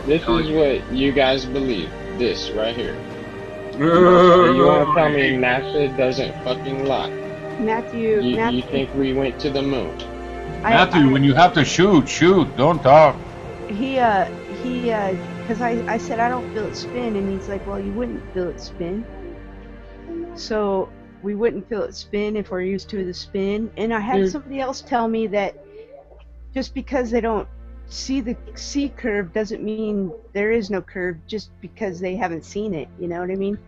This is what you guys believe. This right here. You want to tell me NASA doesn't fucking lie? Matthew, you think we went to the moon? Matthew, when you have to shoot, don't talk. Because I said I don't feel it spin, and he's like, well, you wouldn't feel it spin. So we wouldn't feel it spin if we're used to the spin. And I had somebody else tell me that just because they don't see the C curve doesn't mean there is no curve just because they haven't seen it. You know what I mean?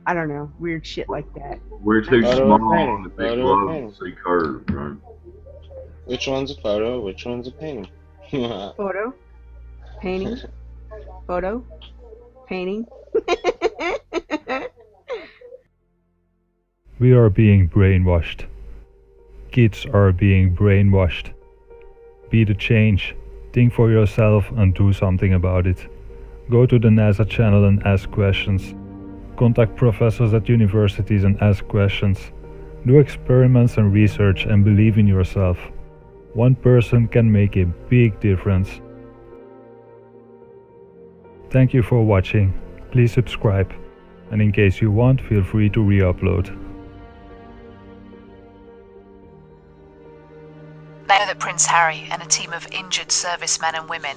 I don't know. Weird shit like that. We're too small on the big globe to see curves, right? Which one's a photo? Which one's a painting? Photo. Painting. Photo. Painting. We are being brainwashed. Kids are being brainwashed. Be the change. Think for yourself and do something about it. Go to the NASA channel and ask questions. Contact professors at universities and ask questions. Do experiments and research and believe in yourself. One person can make a big difference. Thank you for watching. Please subscribe. And in case you want, feel free to re-upload. Now that Prince Harry and a team of injured servicemen and women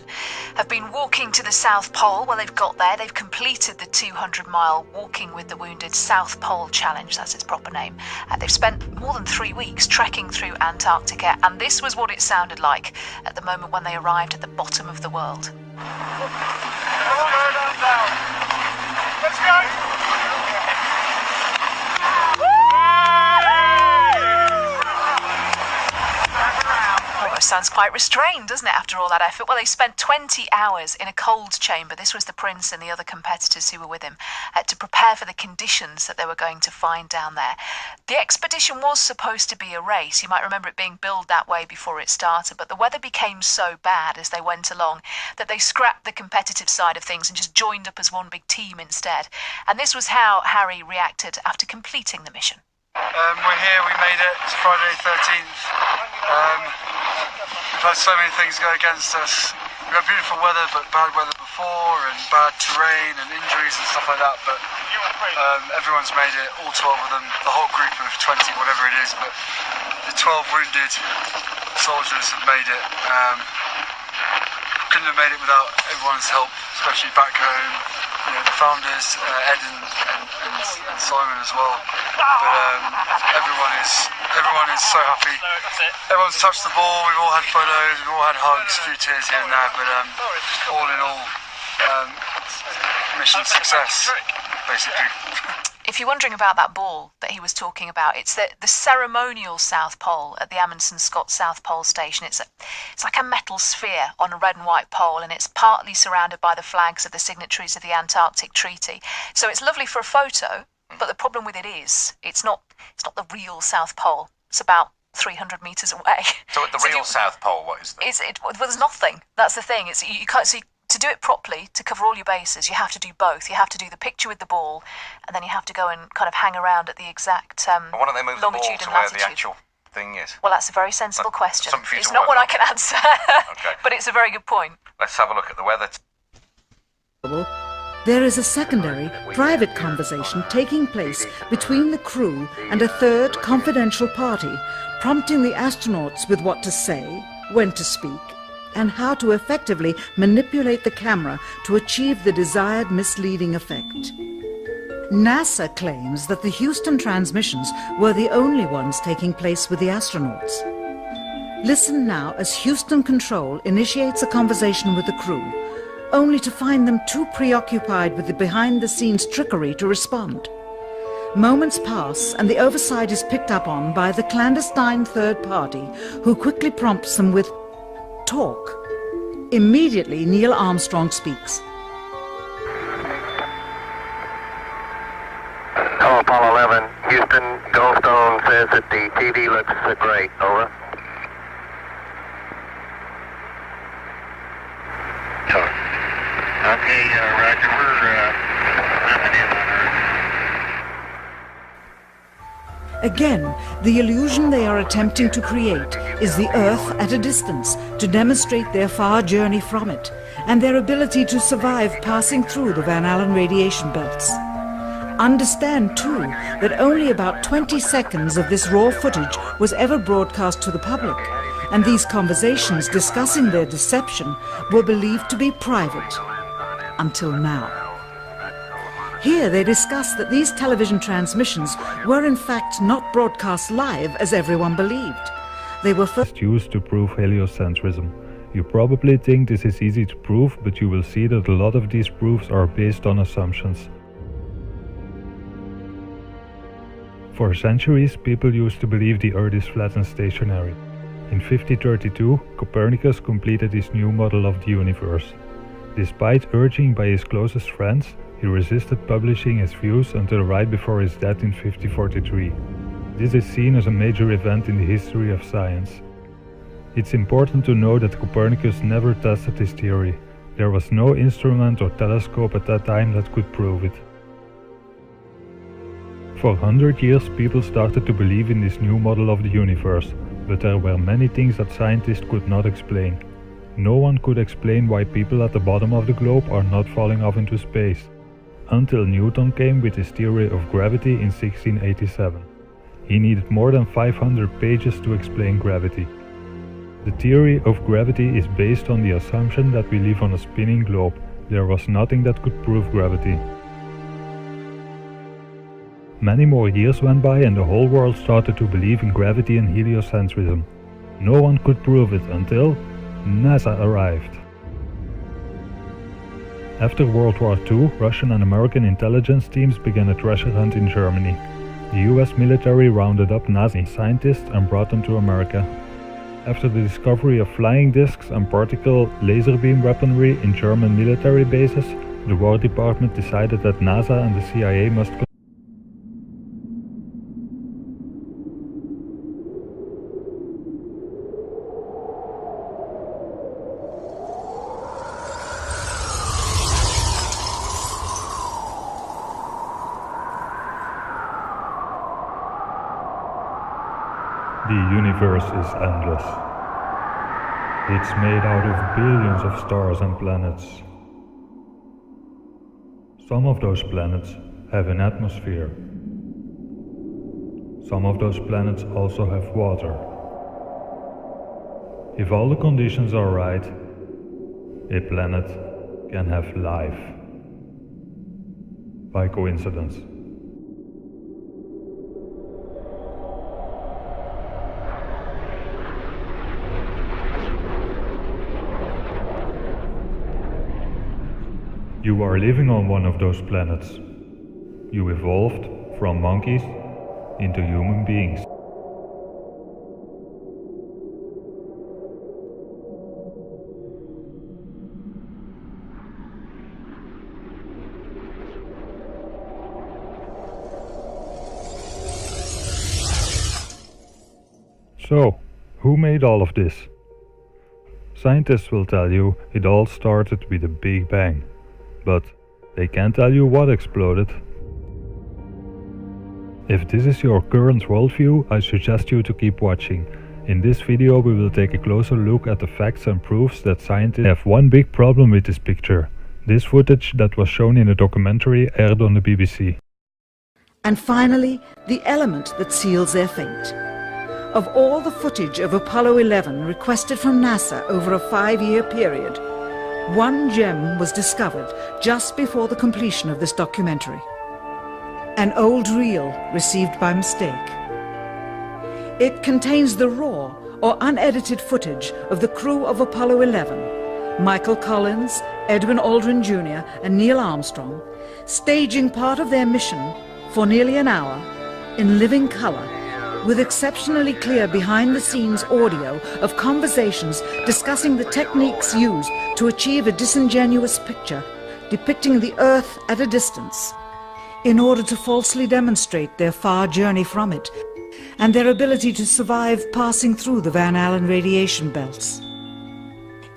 have been walking to the South Pole, well, they've got there. They've completed the 200-mile Walking with the Wounded South Pole Challenge, that's its proper name. They've spent more than 3 weeks trekking through Antarctica, and this was what it sounded like at the moment when they arrived at the bottom of the world. Let's go! Sounds quite restrained, doesn't it, after all that effort? Well, they spent 20 hours in a cold chamber. This was the prince and the other competitors who were with him to prepare for the conditions that they were going to find down there. The expedition was supposed to be a race. You might remember it being billed that way before it started, but the weather became so bad as they went along that they scrapped the competitive side of things and just joined up as one big team instead. And this was how Harry reacted after completing the mission. We're here, we made it. It's Friday the 13th. We've had so many things go against us. We've had beautiful weather, but bad weather before, and bad terrain and injuries and stuff like that, but everyone's made it, all 12 of them, the whole group of 20, whatever it is, but the 12 wounded soldiers have made it. Couldn't have made it without everyone's help, especially back home. You know, the founders, Ed and Simon as well. But everyone is so happy. Everyone's touched the ball. We've all had photos. We've all had hugs, a few tears here and there. But all in all, mission success, basically. If you're wondering about that ball that he was talking about, it's the ceremonial South Pole at the Amundsen Scott South Pole Station. It's like a metal sphere on a red and white pole, and it's partly surrounded by the flags of the signatories of the Antarctic Treaty. So it's lovely for a photo, but the problem with it is it's not the real South Pole. It's about 300 meters away. So at the real South Pole, what is that? Well, there's nothing. That's the thing. You can't see. To do it properly, to cover all your bases, you have to do both. You have to do the picture with the ball, and then you have to go and kind of hang around at the exact why don't they move the ball to where the actual thing is? Well, that's a very sensible question. It's not one I can answer, okay. But it's a very good point. Let's have a look at the weather. There is a secondary, private conversation taking place between the crew and a third confidential party, prompting the astronauts with what to say, when to speak, and how to effectively manipulate the camera to achieve the desired misleading effect. NASA claims that the Houston transmissions were the only ones taking place with the astronauts. Listen now as Houston Control initiates a conversation with the crew, only to find them too preoccupied with the behind-the-scenes trickery to respond. Moments pass and the oversight is picked up on by the clandestine third party, who quickly prompts them with talk. Immediately, Neil Armstrong speaks. Hello, Apollo 11. Houston, Goldstone says that the TV looks great. Over. Okay, Roger. We're mapping in on Earth. Again, the illusion they are attempting to create is the Earth at a distance to demonstrate their far journey from it and their ability to survive passing through the Van Allen radiation belts. Understand, too, that only about 20 seconds of this raw footage was ever broadcast to the public, and these conversations discussing their deception were believed to be private. Until now. Here they discuss that these television transmissions were in fact not broadcast live as everyone believed. They were first used to prove heliocentrism. You probably think this is easy to prove, but you will see that a lot of these proofs are based on assumptions. For centuries, people used to believe the Earth is flat and stationary. In 5032, Copernicus completed his new model of the universe. Despite urging by his closest friends, he resisted publishing his views until right before his death in 5043. This is seen as a major event in the history of science. It's important to know that Copernicus never tested his theory. There was no instrument or telescope at that time that could prove it. For 100 years, people started to believe in this new model of the universe, But there were many things that scientists could not explain. No one could explain why people at the bottom of the globe are not falling off into space, until Newton came with his theory of gravity in 1687. He needed more than 500 pages to explain gravity. The theory of gravity is based on the assumption that we live on a spinning globe. There was nothing that could prove gravity. Many more years went by and the whole world started to believe in gravity and heliocentrism. No one could prove it until NASA arrived. After World War II, Russian and American intelligence teams began a treasure hunt in Germany. The US military rounded up Nazi scientists and brought them to America. After the discovery of flying discs and particle laser beam weaponry in German military bases, the War Department decided that NASA and the CIA must The universe is endless. It's made out of billions of stars and planets. Some of those planets have an atmosphere. Some of those planets also have water. If all the conditions are right, a planet can have life. By coincidence. You are living on one of those planets. You evolved from monkeys into human beings. So, who made all of this? Scientists will tell you it all started with a Big Bang. But they can't tell you what exploded. If this is your current worldview, I suggest you to keep watching. In this video we will take a closer look at the facts and proofs that scientists have one big problem with this picture. This footage that was shown in a documentary aired on the BBC. And finally, the element that seals their fate. Of all the footage of Apollo 11 requested from NASA over a 5-year period, one gem was discovered just before the completion of this documentary. An old reel received by mistake. It contains the raw or unedited footage of the crew of Apollo 11, Michael Collins, Edwin Aldrin Jr. and Neil Armstrong, staging part of their mission for nearly an hour in living color, with exceptionally clear behind-the-scenes audio of conversations discussing the techniques used to achieve a disingenuous picture depicting the Earth at a distance, in order to falsely demonstrate their far journey from it and their ability to survive passing through the Van Allen radiation belts.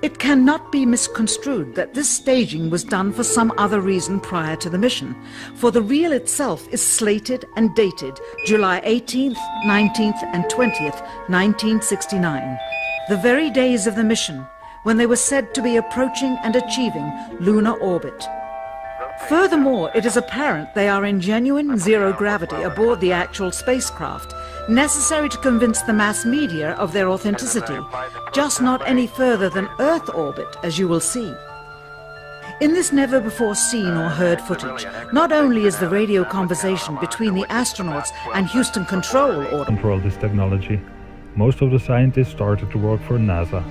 It cannot be misconstrued that this staging was done for some other reason prior to the mission, for the reel itself is slated and dated July 18th, 19th and 20th, 1969, the very days of the mission when they were said to be approaching and achieving lunar orbit. Furthermore, it is apparent they are in genuine zero gravity aboard the actual spacecraft, necessary to convince the mass media of their authenticity, just not any further than Earth orbit, as you will see. In this never-before-seen or heard footage, not only is the radio conversation between the astronauts and Houston control this technology, most of the scientists started to work for NASA.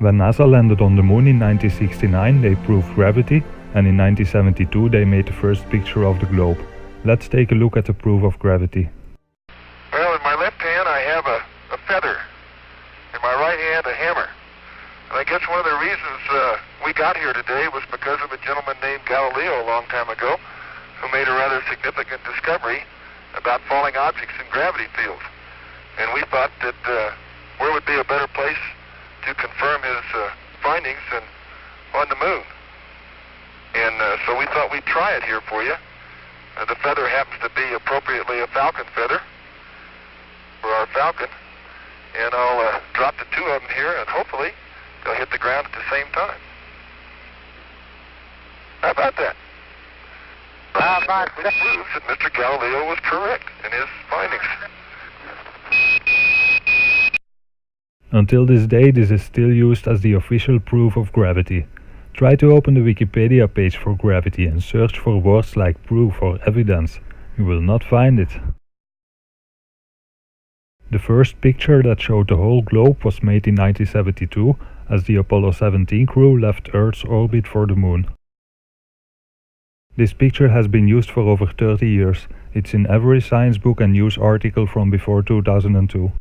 When NASA landed on the moon in 1969, they proved gravity, and in 1972 they made the first picture of the globe. Let's take a look at the proof of gravity. Well, in my left hand I have a feather. In my right hand a hammer. And I guess one of the reasons we got here today was because of a gentleman named Galileo a long time ago, who made a rather significant discovery about falling objects in gravity fields. And we thought that where would be a better place to confirm his findings than on the moon. And so we thought we'd try it here for you. The feather happens to be appropriately a falcon feather for our falcon. And I'll drop the two of them here, and hopefully they'll hit the ground at the same time. How about that? Which proves that Mr. Galileo was correct in his findings. Until this day, this is still used as the official proof of gravity. Try to open the Wikipedia page for gravity and search for words like proof or evidence. You will not find it. The first picture that showed the whole globe was made in 1972 as the Apollo 17 crew left Earth's orbit for the Moon. This picture has been used for over 30 years. It's in every science book and news article from before 2002.